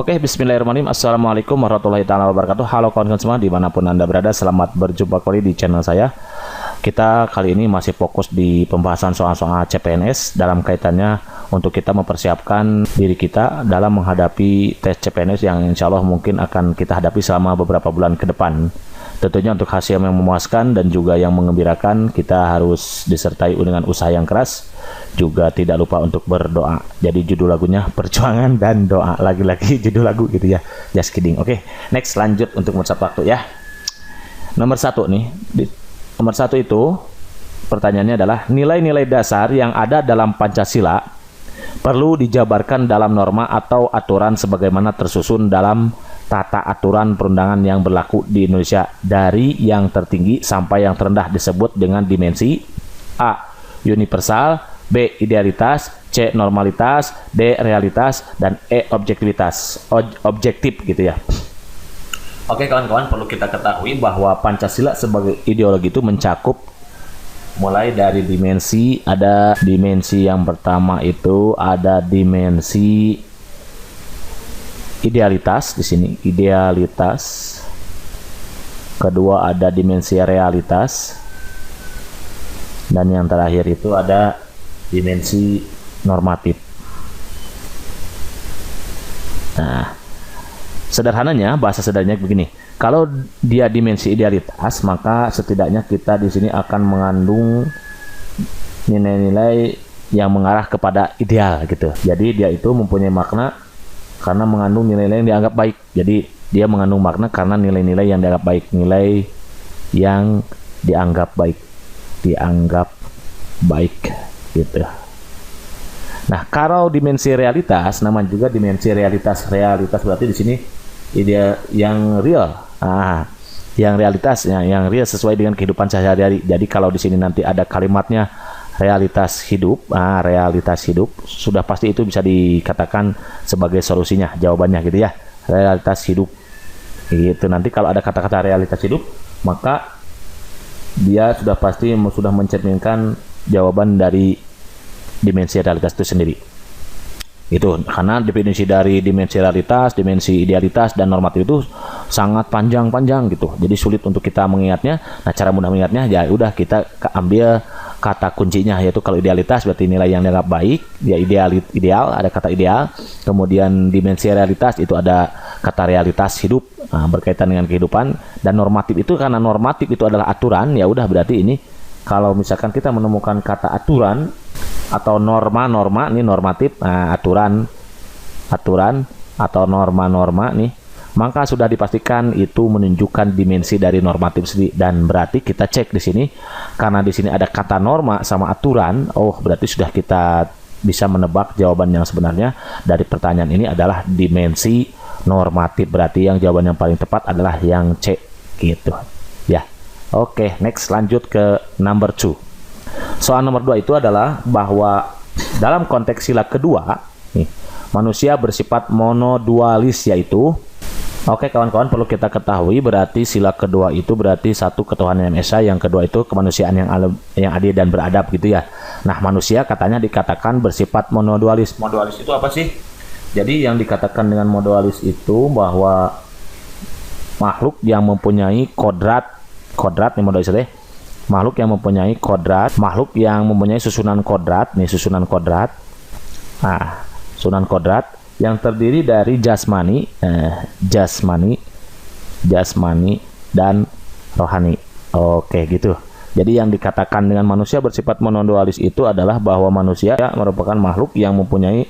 Oke, bismillahirrahmanirrahim. Assalamualaikum warahmatullahi taala wabarakatuh. Halo kawan-kawan semua dimanapun Anda berada, selamat berjumpa kembali di channel saya. Kita kali ini masih fokus di pembahasan soal-soal CPNS dalam kaitannya untuk kita mempersiapkan diri kita dalam menghadapi tes CPNS yang insya Allah mungkin akan kita hadapi selama beberapa bulan ke depan. Tentunya untuk hasil yang memuaskan dan juga yang mengembirakan, kita harus disertai dengan usaha yang keras. Juga tidak lupa untuk berdoa. Jadi judul lagunya Perjuangan dan Doa. Lagi-lagi judul lagu gitu ya. Just kidding. Oke, next lanjut untuk mengusap waktu ya. Nomor 1 nih. Nomor 1 itu pertanyaannya adalah nilai-nilai dasar yang ada dalam Pancasila perlu dijabarkan dalam norma atau aturan sebagaimana tersusun dalam tata aturan perundangan yang berlaku di Indonesia dari yang tertinggi sampai yang terendah disebut dengan dimensi A. Universal, B. Idealitas, C. Normalitas, D. Realitas, dan E. Objektivitas. Objektif gitu ya. Oke kawan-kawan, perlu kita ketahui bahwa Pancasila sebagai ideologi itu mencakup mulai dari dimensi, ada dimensi yang pertama itu ada dimensi idealitas di sini, idealitas. Kedua ada dimensi realitas. Dan yang terakhir itu ada dimensi normatif. Nah, sederhananya, bahasa sederhananya begini. Kalau dia dimensi idealitas, maka setidaknya kita di sini akan mengandung nilai-nilai yang mengarah kepada ideal gitu. Jadi dia itu mempunyai makna karena mengandung nilai-nilai yang dianggap baik. Jadi dia mengandung makna karena nilai-nilai yang dianggap baik, nilai yang dianggap baik gitu. Nah, kalau dimensi realitas, nama juga dimensi realitas. Realitas berarti di sini ide yang real. Yang realitas, yang real sesuai dengan kehidupan sehari-hari. Jadi kalau di sini nanti ada kalimatnya realitas hidup, realitas hidup, sudah pasti itu bisa dikatakan sebagai solusinya, jawabannya gitu ya. Realitas hidup. Gitu. Nanti kalau ada kata-kata realitas hidup, maka dia sudah pasti sudah mencerminkan jawaban dari dimensi realitas itu sendiri. Itu karena definisi dari dimensi realitas, dimensi idealitas, dan normatif itu sangat panjang-panjang gitu. Jadi sulit untuk kita mengingatnya. Nah, cara mudah mengingatnya ya udah kita ambil kata kuncinya, yaitu kalau idealitas berarti nilai yang dianggap baik, dia ideal, ada kata ideal. Kemudian dimensi realitas itu ada kata realitas hidup, berkaitan dengan kehidupan. Dan normatif itu karena normatif itu adalah aturan, ya udah berarti ini kalau misalkan kita menemukan kata aturan atau norma-norma, ini normatif, aturan atau norma-norma nih, maka sudah dipastikan itu menunjukkan dimensi dari normatif sendiri. Dan berarti kita cek di sini, karena di sini ada kata norma sama aturan, oh berarti sudah kita bisa menebak jawaban yang sebenarnya dari pertanyaan ini adalah dimensi normatif. Berarti yang jawaban yang paling tepat adalah yang C gitu ya. Oke, next lanjut ke number 2. Soal nomor 2 itu adalah bahwa dalam konteks sila kedua nih, manusia bersifat monodualis, yaitu oke kawan-kawan, perlu kita ketahui berarti sila kedua itu berarti satu ketuhanan yang esa, yang kedua itu kemanusiaan yang adil dan beradab gitu ya. Nah, manusia katanya dikatakan bersifat monodualis. Monodualis itu apa sih? Jadi yang dikatakan dengan monodualis itu bahwa makhluk yang mempunyai kodrat nih, monodualis deh. Makhluk yang mempunyai kodrat, makhluk yang mempunyai susunan kodrat, nih susunan kodrat. Susunan kodrat yang terdiri dari jasmani dan rohani. Oke, gitu. Jadi yang dikatakan dengan manusia bersifat monodualis itu adalah bahwa manusia merupakan makhluk yang mempunyai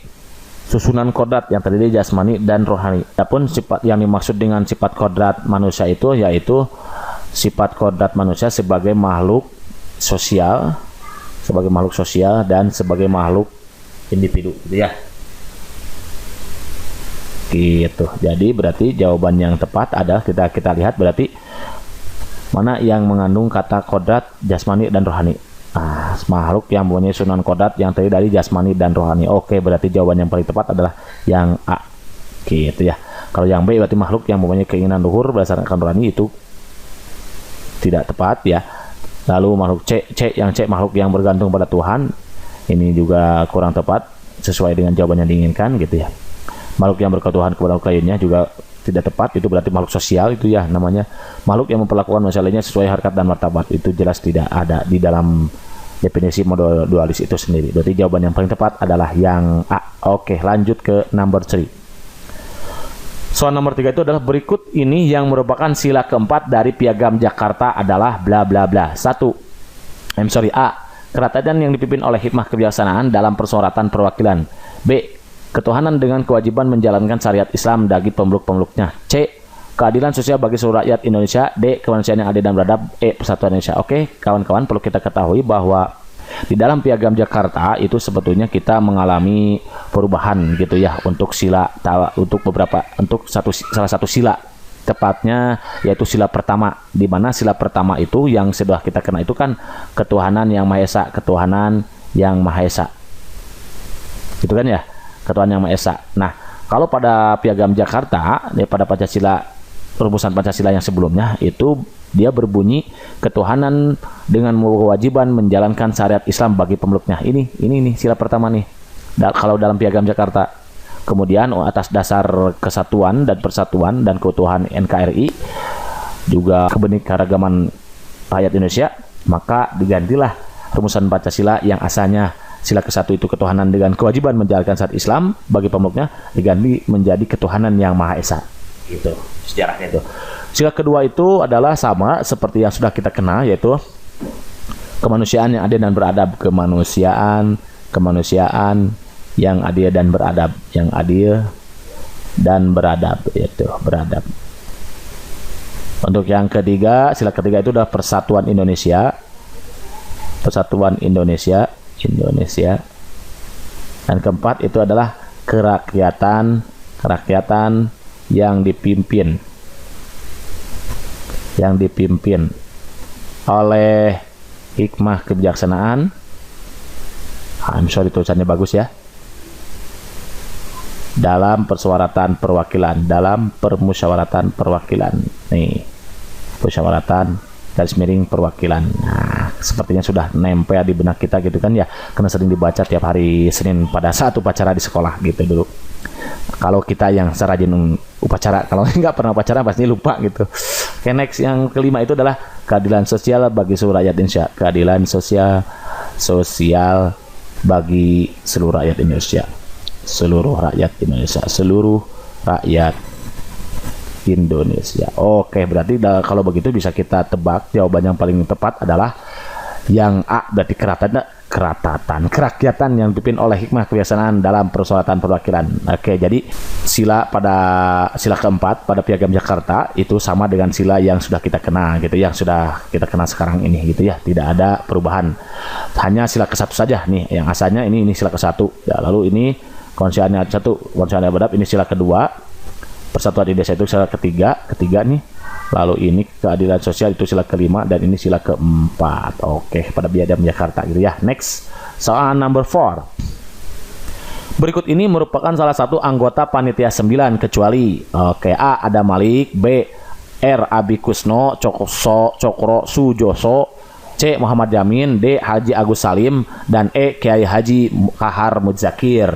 susunan kodrat yang terdiri jasmani dan rohani. Adapun sifat yang dimaksud dengan sifat kodrat manusia itu yaitu sifat kodrat manusia sebagai makhluk sosial, dan sebagai makhluk individu gitu ya. Gitu. Jadi berarti jawaban yang tepat adalah kita lihat berarti mana yang mengandung kata kodrat jasmani dan rohani. Makhluk yang mempunyai susunan kodrat yang terdiri dari jasmani dan rohani. Oke, berarti jawaban yang paling tepat adalah yang A. Gitu ya. Kalau yang B berarti makhluk yang mempunyai keinginan luhur berdasarkan rohani, itu tidak tepat ya. Lalu makhluk C makhluk yang bergantung pada Tuhan, ini juga kurang tepat sesuai dengan jawaban yang diinginkan gitu ya. Makhluk yang berketuhanan kepada makhluk lainnya juga tidak tepat, itu berarti makhluk sosial itu ya namanya. Makhluk yang memperlakukan manusia lainnya sesuai harkat dan martabat, itu jelas tidak ada di dalam definisi model dualis itu sendiri. Berarti jawaban yang paling tepat adalah yang A. Oke, lanjut ke number 3. Soal nomor 3 itu adalah berikut ini yang merupakan sila keempat dari Piagam Jakarta adalah bla bla bla. A. Kerajaan yang dipimpin oleh hikmah kebijaksanaan dalam perseoratan perwakilan. B. Ketuhanan dengan kewajiban menjalankan syariat Islam bagi pemeluk-pemeluknya. C. Keadilan sosial bagi seluruh rakyat Indonesia. D. Kemanusiaan yang adil dan beradab. E. Persatuan Indonesia. Oke, kawan-kawan, perlu kita ketahui bahwa di dalam Piagam Jakarta itu sebetulnya kita mengalami perubahan gitu ya untuk salah satu sila, tepatnya yaitu sila pertama, di mana sila pertama itu yang sudah kita kenal itu kan ketuhanan yang Maha Esa, ketuhanan yang Maha Esa. Gitu kan ya? Ketuhanan yang Maha Esa. Nah, kalau pada Piagam Jakarta, pada Pancasila, rumusan Pancasila yang sebelumnya itu dia berbunyi ketuhanan dengan kewajiban menjalankan syariat Islam bagi pemeluknya. Ini sila pertama nih. Kalau dalam Piagam Jakarta. Kemudian atas dasar kesatuan dan persatuan dan keutuhan NKRI juga kebinekaragaman rakyat Indonesia, maka digantilah rumusan Pancasila yang asalnya sila ke-1 itu ketuhanan dengan kewajiban menjalankan syariat Islam bagi pemeluknya, diganti menjadi ketuhanan yang Maha Esa. Gitu sejarahnya itu. Sila kedua itu adalah sama seperti yang sudah kita kenal, yaitu kemanusiaan yang adil dan beradab. Kemanusiaan yang adil dan beradab, yaitu beradab. Untuk yang ketiga, sila ketiga itu adalah persatuan Indonesia. Dan keempat itu adalah kerakyatan yang dipimpin oleh hikmah kebijaksanaan. Tulisannya bagus ya. Dalam permusyawaratan perwakilan. Nih, musyawaratan garis miring perwakilan. Nah, sepertinya sudah nempel di benak kita gitu kan ya, karena sering dibaca tiap hari Senin pada saat upacara di sekolah gitu dulu. Kalau kita yang serajin upacara, kalau nggak pernah upacara pasti lupa gitu. Oke, next yang kelima itu adalah keadilan sosial bagi seluruh rakyat Indonesia. Keadilan sosial bagi seluruh rakyat Indonesia. Seluruh rakyat Indonesia. Oke, berarti kalau begitu bisa kita tebak jawaban yang paling tepat adalah yang A, berarti kerakyatan yang dipimpin oleh hikmah kebijaksanaan dalam perseoratan perwakilan. Oke, jadi sila keempat pada Piagam Jakarta itu sama dengan sila yang sudah kita kenal gitu, yang sudah kita kenal sekarang ini gitu ya, tidak ada perubahan. Hanya sila ke-1 saja nih, yang asalnya ini sila ke-1. Ya, lalu ini kemanusiaan yang beradab, ini sila kedua. Persatuan Indonesia itu sila ketiga nih. Lalu ini keadilan sosial itu sila kelima, dan ini sila keempat. Oke, pada Piagam Jakarta gitu ya. Next, soal number 4. Berikut ini merupakan salah satu anggota panitia 9 kecuali oke, A. Adam Malik, B. R. Abi Kusno Cokro Sujoso, C. Muhammad Yamin, D. Haji Agus Salim, dan E. Kiai Haji Kahar Muzakir.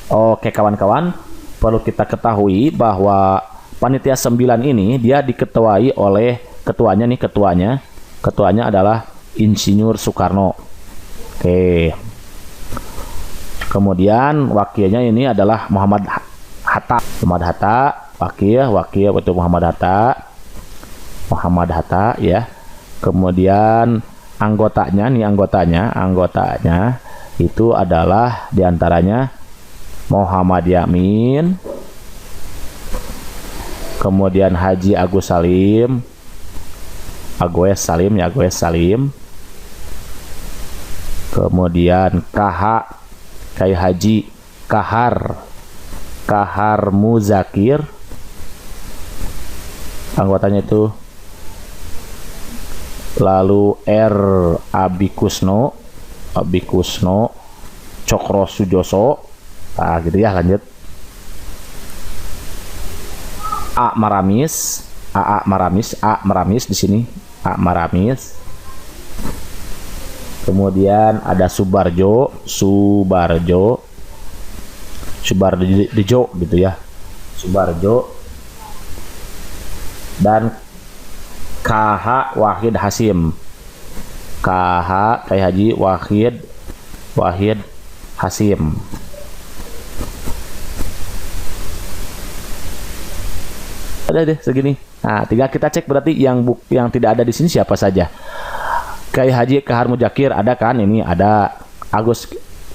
Oke, kawan-kawan, perlu kita ketahui bahwa panitia 9 ini dia diketuai oleh ketuanya adalah Insinyur Soekarno. Oke. Kemudian wakilnya ini adalah Muhammad Hatta, wakil itu Muhammad Hatta ya. Kemudian anggotanya itu adalah diantaranya Muhammad Yamin, kemudian Haji Agus Salim, kemudian Kiai Haji Kahar Muzakir, anggotanya itu. Lalu R. Abi Kusno Cokro Sujoso. Nah, gitu ya, lanjut. A. Maramis di sini. A. Maramis. Kemudian ada Subarjo Subarjo gitu ya, Subarjo, dan KH Wahid Hasim, KH Kiai Haji Wahid Hasim. Ada deh segini. Nah, tinggal kita cek berarti yang tidak ada di sini siapa saja. Kiai Haji Kahar Mujakir ada kan? Ini ada.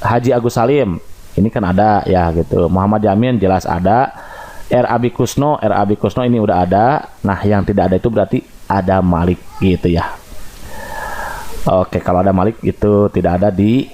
Haji Agus Salim ini kan ada ya gitu. Muhammad Yamin jelas ada. RAB Kusno ini udah ada. Nah, yang tidak ada itu berarti ada Malik gitu ya. Oke, kalau ada Malik itu tidak ada di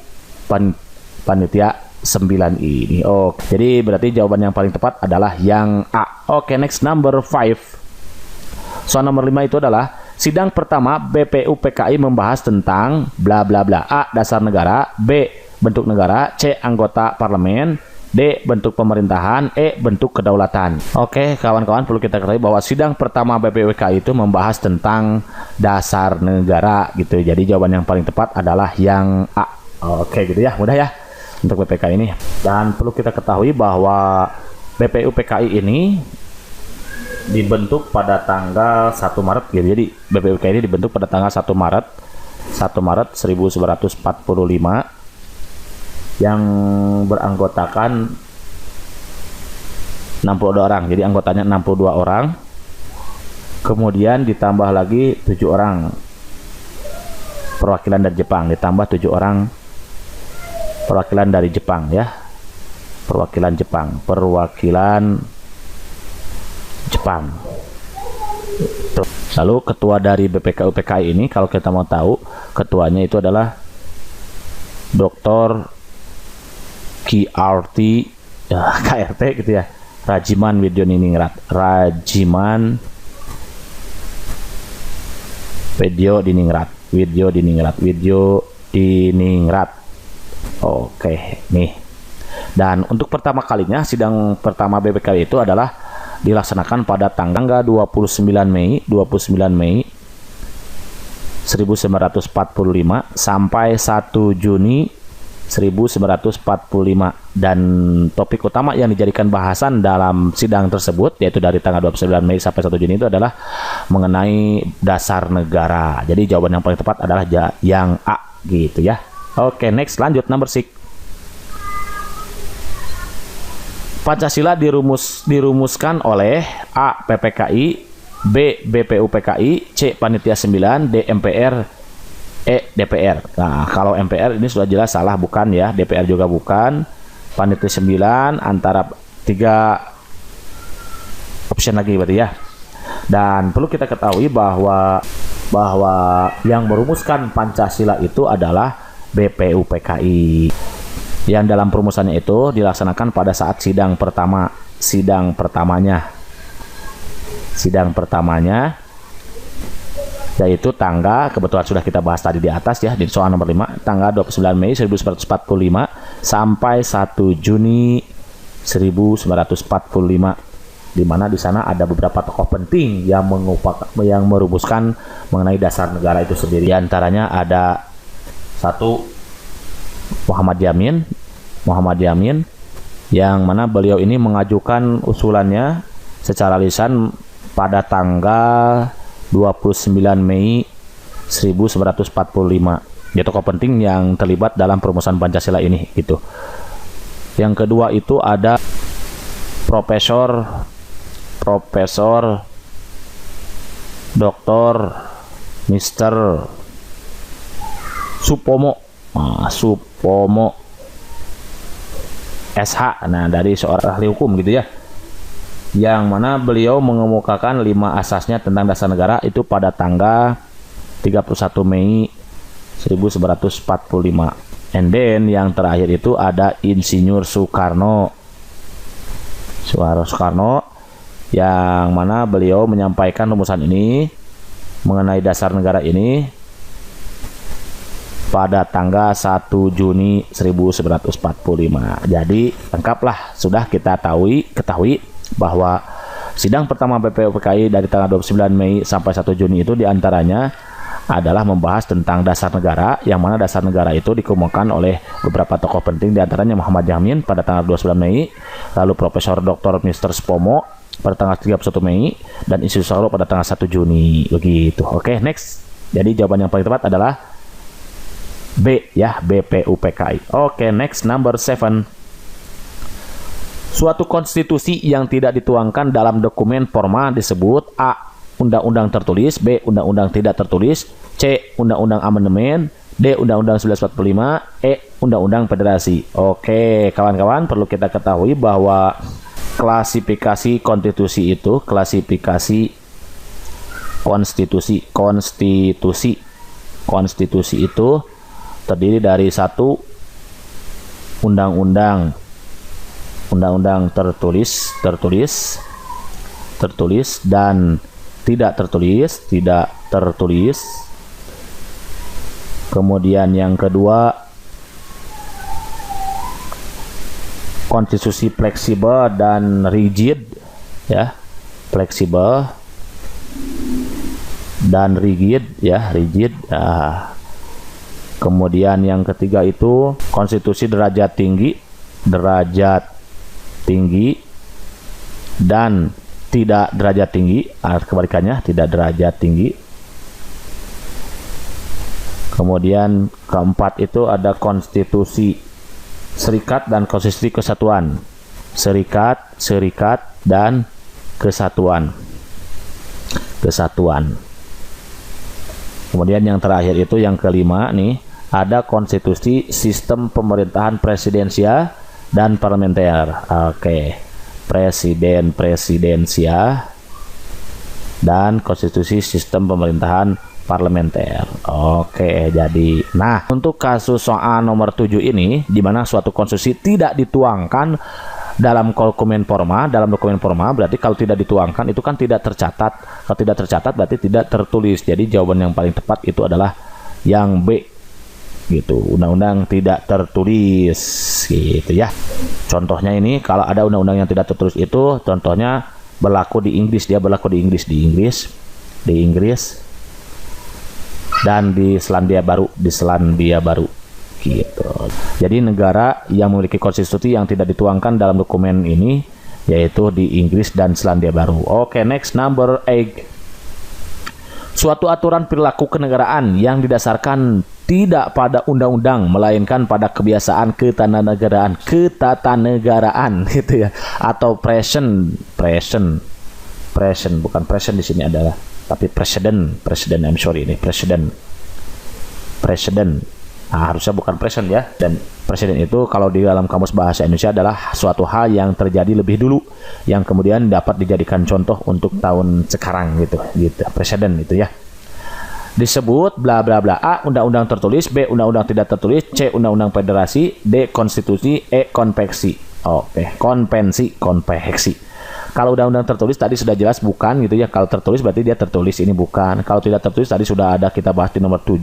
panitia 9 ini. Oke, jadi berarti jawaban yang paling tepat adalah yang A. Oke, next number 5. Soal nomor 5 itu adalah sidang pertama BPUPKI membahas tentang bla bla bla. A. Dasar negara, B. Bentuk negara, C. Anggota parlemen, D. Bentuk pemerintahan, E. Bentuk kedaulatan. Oke, kawan-kawan, perlu kita ketahui bahwa sidang pertama BPUPKI itu membahas tentang dasar negara gitu. Jadi jawaban yang paling tepat adalah yang A. Oke, gitu ya, mudah ya untuk BPK ini. Dan perlu kita ketahui bahwa BPUPKI ini dibentuk pada tanggal 1 Maret gitu. Jadi BPUPKI ini dibentuk pada tanggal 1 Maret 1945 yang beranggotakan 62 orang. Jadi anggotanya 62 orang. Kemudian ditambah lagi 7 orang perwakilan dari Jepang, ditambah 7 orang perwakilan dari Jepang ya, perwakilan Jepang. Tuh. Lalu ketua dari BPKUPKI ini, kalau kita mau tahu, ketuanya itu adalah Dr. KRT gitu ya, Rajiman Widyodiningrat, Widyodiningrat. Oke, nih. Dan untuk pertama kalinya sidang pertama BPK itu adalah dilaksanakan pada tanggal 29 Mei 1945 sampai 1 Juni 1945, dan topik utama yang dijadikan bahasan dalam sidang tersebut yaitu dari tanggal 29 Mei sampai 1 Juni itu adalah mengenai dasar negara. Jadi jawaban yang paling tepat adalah yang A gitu ya. Oke, next, lanjut number 6. Pancasila dirumuskan oleh A. PPKI, B. BPUPKI, C. Panitia 9, D. MPR, E. DPR. Nah, kalau MPR ini sudah jelas salah, bukan ya. DPR juga bukan. Panitia 9 antara 3 option lagi berarti ya. Dan perlu kita ketahui bahwa yang merumuskan Pancasila itu adalah BPUPKI. Yang dalam perumusannya itu dilaksanakan pada saat sidang pertamanya yaitu tanggal, kebetulan sudah kita bahas tadi di atas ya, di soal nomor 5, tanggal 29 Mei 1945 sampai 1 Juni 1945, di mana di sana ada beberapa tokoh penting yang merumuskan mengenai dasar negara itu sendiri. Di antaranya ada 1. Muhammad Yamin, yang mana beliau ini mengajukan usulannya secara lisan pada tanggal 29 Mei 1945. Dia tokoh penting yang terlibat dalam perumusan Pancasila ini gitu. Yang kedua itu ada Profesor Dr. Mr. Supomo SH, nah dari seorang ahli hukum gitu ya, yang mana beliau mengemukakan 5 asasnya tentang dasar negara itu pada tanggal 31 Mei 1945. And then yang terakhir itu ada Insinyur Soekarno, yang mana beliau menyampaikan rumusan ini mengenai dasar negara ini pada tanggal 1 Juni 1945. Jadi lengkaplah, sudah kita ketahui bahwa sidang pertama BPUPKI dari tanggal 29 Mei sampai 1 Juni itu diantaranya adalah membahas tentang dasar negara, yang mana dasar negara itu dikemukakan oleh beberapa tokoh penting, diantaranya Muhammad Yamin pada tanggal 29 Mei, lalu Profesor Dr. Mr. Spomo pada tanggal 31 Mei, dan Isu Solo pada tanggal 1 Juni, begitu. Oke, next. Jadi jawaban yang paling tepat adalah B ya, BPUPKI. Oke, next, number 7. Suatu konstitusi yang tidak dituangkan dalam dokumen formal disebut A. Undang-undang tertulis, B. Undang-undang tidak tertulis, C. Undang-undang amandemen, D. Undang-undang 1945, E. Undang-undang federasi. Oke, kawan-kawan, perlu kita ketahui bahwa klasifikasi konstitusi itu, klasifikasi konstitusi itu terdiri dari satu, undang-undang tertulis dan tidak tertulis. Kemudian yang kedua, konstitusi fleksibel dan rigid ya, fleksibel dan rigid ya, rigid. Kemudian yang ketiga itu konstitusi derajat tinggi dan tidak derajat tinggi, kebalikannya, tidak derajat tinggi. Kemudian keempat itu ada konstitusi serikat dan konstitusi kesatuan. Serikat dan kesatuan. Kemudian yang terakhir itu yang kelima nih, ada konstitusi sistem pemerintahan presidensial dan parlementer. Oke. Presidensial dan konstitusi sistem pemerintahan parlementer. Oke, jadi nah, untuk kasus soal nomor 7 ini, di mana suatu konstitusi tidak dituangkan dalam dokumen formal, berarti kalau tidak dituangkan itu kan tidak tercatat. Kalau tidak tercatat berarti tidak tertulis. Jadi jawaban yang paling tepat itu adalah yang B. Gitu, undang-undang tidak tertulis gitu ya. Contohnya ini, kalau ada undang-undang yang tidak tertulis itu contohnya berlaku di Inggris, dia berlaku di Inggris dan di Selandia Baru gitu. Jadi negara yang memiliki konstitusi yang tidak dituangkan dalam dokumen ini yaitu di Inggris dan Selandia Baru. Oke, next, number 8. Suatu aturan perilaku kenegaraan yang didasarkan tidak pada undang-undang melainkan pada kebiasaan ketatanegaraan gitu ya, atau present bukan present di sini adalah, tapi presiden harusnya bukan present ya. Dan presiden itu kalau di dalam kamus bahasa Indonesia adalah suatu hal yang terjadi lebih dulu yang kemudian dapat dijadikan contoh untuk tahun sekarang gitu presiden itu ya. Disebut bla bla bla. A. Undang-undang tertulis, B. Undang-undang tidak tertulis, C. Undang-undang federasi, D. Konstitusi, E. Konveksi. Oke, konvensi. Kalau undang-undang tertulis tadi sudah jelas bukan gitu ya. Kalau tertulis berarti dia tertulis, ini bukan. Kalau tidak tertulis tadi sudah ada kita bahas di nomor 7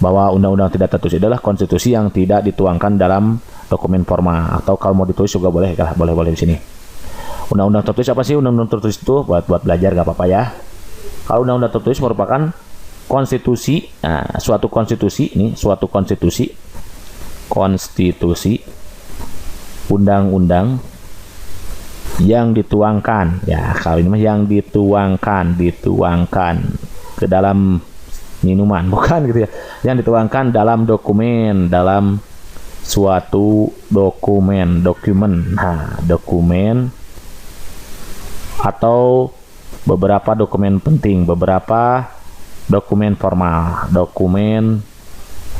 bahwa undang-undang tidak tertulis adalah konstitusi yang tidak dituangkan dalam dokumen formal, atau kalau mau ditulis juga boleh di sini. Undang-undang tertulis apa sih? Undang-undang tertulis itu buat belajar gak apa-apa ya. Kalau undang-undang tertulis merupakan konstitusi, suatu konstitusi, undang-undang yang dituangkan ya, kalau ini mah yang dituangkan ke dalam minuman, bukan gitu ya, yang dituangkan dalam suatu dokumen atau beberapa dokumen penting, beberapa dokumen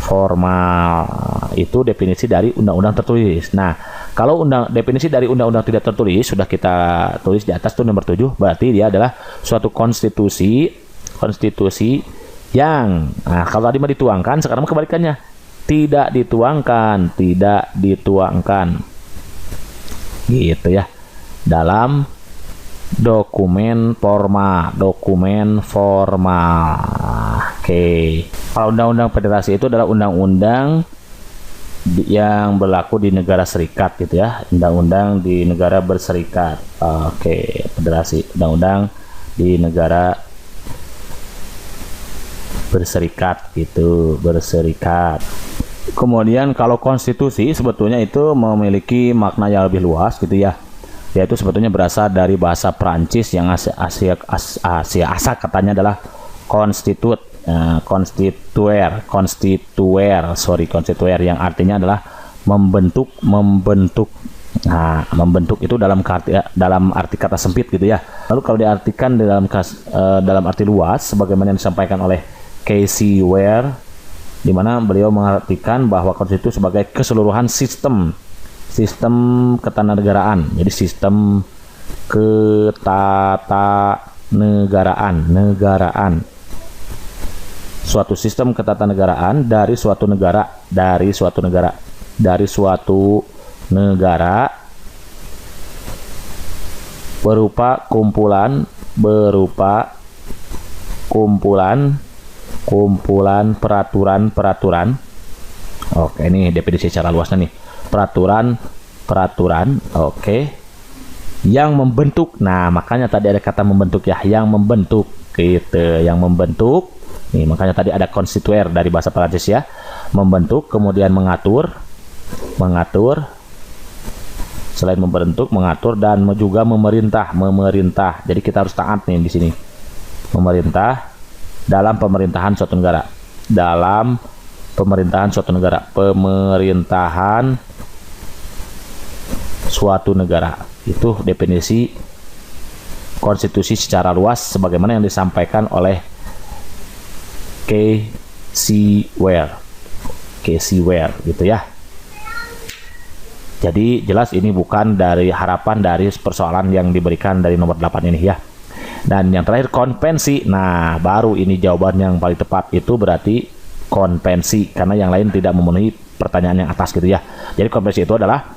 formal itu definisi dari undang-undang tertulis. Nah, kalau definisi dari undang-undang tidak tertulis sudah kita tulis di atas tuh nomor 7, berarti dia adalah suatu konstitusi yang kalau tadi mah dituangkan, sekarang kebalikannya, tidak dituangkan gitu ya, dalam dokumen formal. Oke. Kalau undang-undang federasi itu adalah undang-undang yang berlaku di negara serikat gitu ya, undang-undang di negara berserikat. Oke, federasi, undang-undang di negara berserikat gitu, berserikat. Kemudian kalau konstitusi sebetulnya itu memiliki makna yang lebih luas gitu ya, yaitu sebetulnya berasal dari bahasa Prancis yang Asia katanya adalah constitute, constituer yang artinya adalah membentuk. Nah, membentuk itu dalam arti kata sempit gitu ya. Lalu kalau diartikan dalam arti luas sebagaimana yang disampaikan oleh Casey Ware, di mana beliau mengartikan bahwa konstitusi sebagai keseluruhan sistem ketatanegaraan. Jadi sistem ketatanegaraan. Suatu sistem ketatanegaraan dari suatu negara berupa kumpulan peraturan. Oke, ini definisi secara luasnya nih. Peraturan, oke. Yang membentuk. Nah, makanya tadi ada kata membentuk ya, yang membentuk gitu, yang membentuk. Nih, makanya tadi ada constituer dari bahasa Prancis ya. Membentuk, kemudian mengatur. Selain membentuk, mengatur dan juga memerintah. Jadi kita harus taat nih di sini. Memerintah dalam pemerintahan suatu negara. Pemerintahan suatu negara. Itu definisi konstitusi secara luas sebagaimana yang disampaikan oleh Casey Ware gitu ya. Jadi jelas ini bukan dari harapan dari persoalan yang diberikan dari nomor 8 ini ya. Dan yang terakhir konvensi. Nah, baru ini jawaban yang paling tepat, itu berarti konvensi, karena yang lain tidak memenuhi pertanyaan yang atas gitu ya. Jadi konvensi itu adalah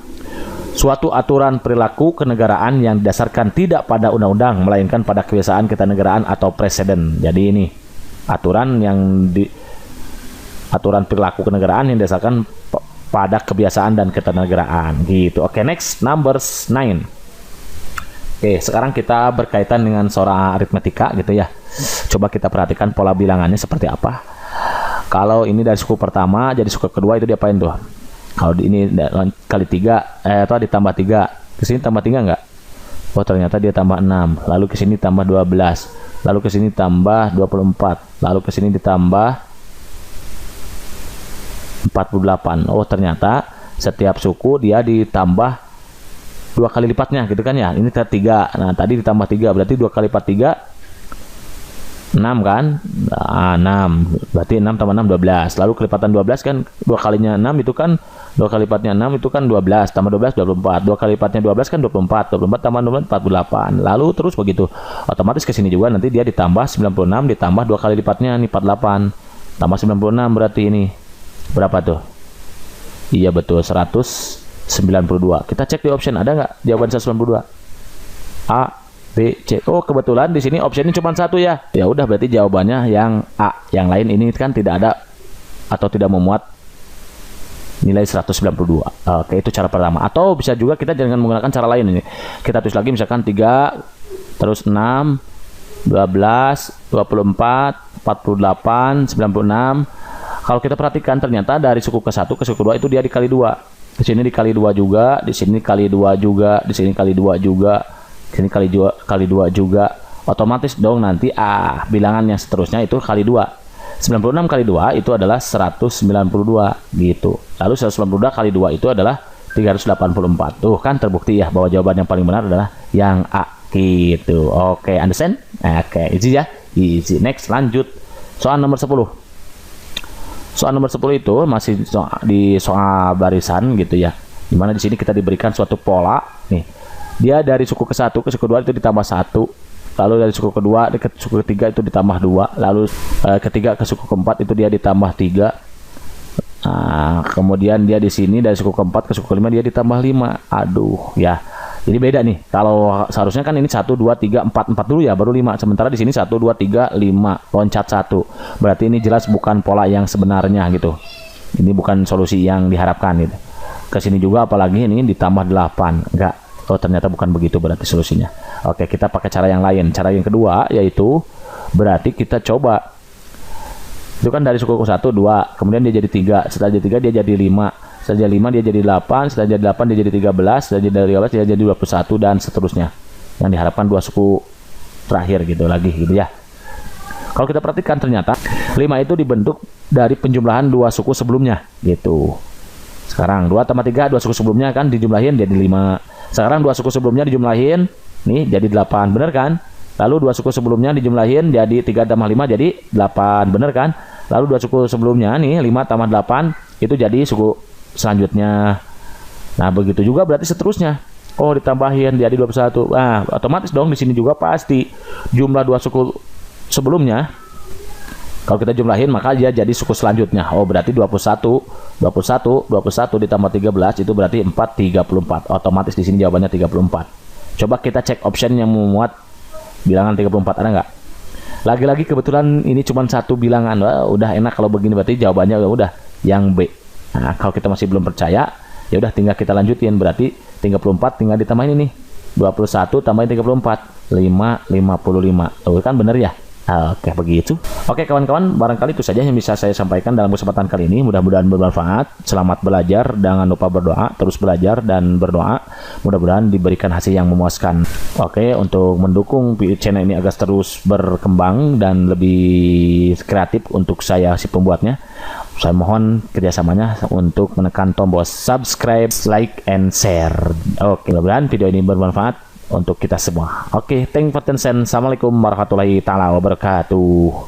suatu aturan perilaku kenegaraan yang didasarkan tidak pada undang-undang melainkan pada kebiasaan ketatanegaraan atau presiden. Jadi ini aturan perilaku kenegaraan yang didasarkan pada kebiasaan dan ketatanegaraan gitu. Oke, next number 9. Oke, sekarang kita berkaitan dengan seorang aritmetika gitu ya. Coba kita perhatikan pola bilangannya seperti apa. Kalau ini dari suku pertama jadi suku kedua itu diapain tuh? Kalau ini kali 3 atau ditambah 3, ke sini tambah 3 enggak? Oh, ternyata dia tambah 6. Lalu ke sini tambah 12. Lalu ke sini tambah 24. Lalu ke sini ditambah 48. Oh, ternyata setiap suku dia ditambah 2 kali lipatnya gitu kan ya. Ini 3. Nah, tadi ditambah 3 berarti 2 kali lipat 3 6 kan? Nah, 6. Berarti 6 tambah 6 12. Lalu kelipatan 12 kan 2 kalinya 6 itu kan 2 kali lipatnya 6 itu kan 12 tambah 12 24. 2 kali lipatnya 12 kan 24. 24 tambah 12 48. Lalu terus begitu. Otomatis ke sini juga nanti dia ditambah 96 ditambah 2 kali lipatnya nih 48. Tambah 96 berarti ini berapa tuh? Iya betul, 192. Kita cek di option ada nggak jawaban 192? A, B, C. Oh, kebetulan di sini optionnya cuma 1 ya. Ya udah, berarti jawabannya yang A. Yang lain ini kan tidak ada atau tidak memuat nilai 192. Oke, itu cara pertama. Atau bisa juga kita dengan menggunakan cara lain ini. Kita tulis lagi misalkan 3 terus 6 12 24 48 96. Kalau kita perhatikan ternyata dari suku ke 1 ke suku 2 itu dia dikali 2. Di sini dikali 2 juga, di sini kali 2 juga, di sini kali 2 juga, di sini kali 2 juga. Otomatis dong nanti bilangan yang seterusnya itu kali 2. 96 kali 2 itu adalah 192 gitu. Lalu 192 kali 2 itu adalah 384. Tuh kan terbukti ya bahwa jawaban yang paling benar adalah yang A gitu. Oke, understand? Oke, easy ya. Easy. Next, lanjut. Soal nomor 10. Soal nomor 10 itu masih di soal barisan gitu ya. Dimana di sini kita diberikan suatu pola nih. Dia dari suku ke 1 ke suku 2 itu ditambah 1. Lalu dari suku kedua ke suku ketiga itu ditambah 2. Lalu ketiga ke suku keempat itu dia ditambah 3. Nah, kemudian dia di sini dari suku keempat ke suku kelima dia ditambah 5. Aduh ya. Jadi beda nih. Kalau seharusnya kan ini 1 2 3 4 dulu ya baru 5. Sementara di sini 1 2 3 5 loncat 1. Berarti ini jelas bukan pola yang sebenarnya gitu. Ini bukan solusi yang diharapkan gitu. Ke sini juga apalagi ini ditambah 8. Enggak. Oh, ternyata bukan begitu berarti solusinya. Oke, kita pakai cara yang lain. Cara yang kedua yaitu berarti kita coba Itu kan dari suku 1 2, kemudian dia jadi 3, setelah jadi 3 dia jadi 5, setelah jadi 5 dia jadi 8, setelah jadi 8 dia jadi 13, setelah jadi 13 dia jadi 21 dan seterusnya. Yang diharapkan 2 suku terakhir gitu lagi gitu ya. Kalau kita perhatikan ternyata 5 itu dibentuk dari penjumlahan 2 suku sebelumnya gitu. Sekarang 2 tambah 3, 2 suku sebelumnya kan dijumlahin jadi 5. Sekarang 2 suku sebelumnya dijumlahin nih jadi 8, bener kan? Lalu 2 suku sebelumnya dijumlahin jadi 3 tambah 5 jadi 8, bener kan? Lalu 2 suku sebelumnya nih 5 tambah 8 itu jadi suku selanjutnya. Nah, begitu juga berarti seterusnya. Oh, ditambahin jadi 21. Nah, otomatis dong di sini juga pasti jumlah 2 suku sebelumnya kalau kita jumlahin maka dia jadi suku selanjutnya. Oh, berarti 21 ditambah 13 itu berarti 34. Otomatis di sini jawabannya 34. Coba kita cek option yang memuat bilangan 34, ada nggak? Lagi-lagi kebetulan ini cuma satu bilangan. Wah, udah enak kalau begini, berarti jawabannya udah yang B. Nah, kalau kita masih belum percaya, ya udah tinggal kita lanjutin. Berarti 34 tinggal ditambahin ini 21 tambahin 34 55. Oh, kan bener ya? Oke, begitu. Oke kawan-kawan, barangkali itu saja yang bisa saya sampaikan dalam kesempatan kali ini. Mudah-mudahan bermanfaat. Selamat belajar, jangan lupa berdoa, terus belajar dan berdoa. Mudah-mudahan diberikan hasil yang memuaskan. Oke, untuk mendukung channel ini agar terus berkembang dan lebih kreatif untuk saya si pembuatnya, saya mohon kerjasamanya untuk menekan tombol subscribe, like, and share. Oke, mudah-mudahan video ini bermanfaat untuk kita semua. Oke, thank you for attention. Assalamualaikum warahmatullahi taala wabarakatuh.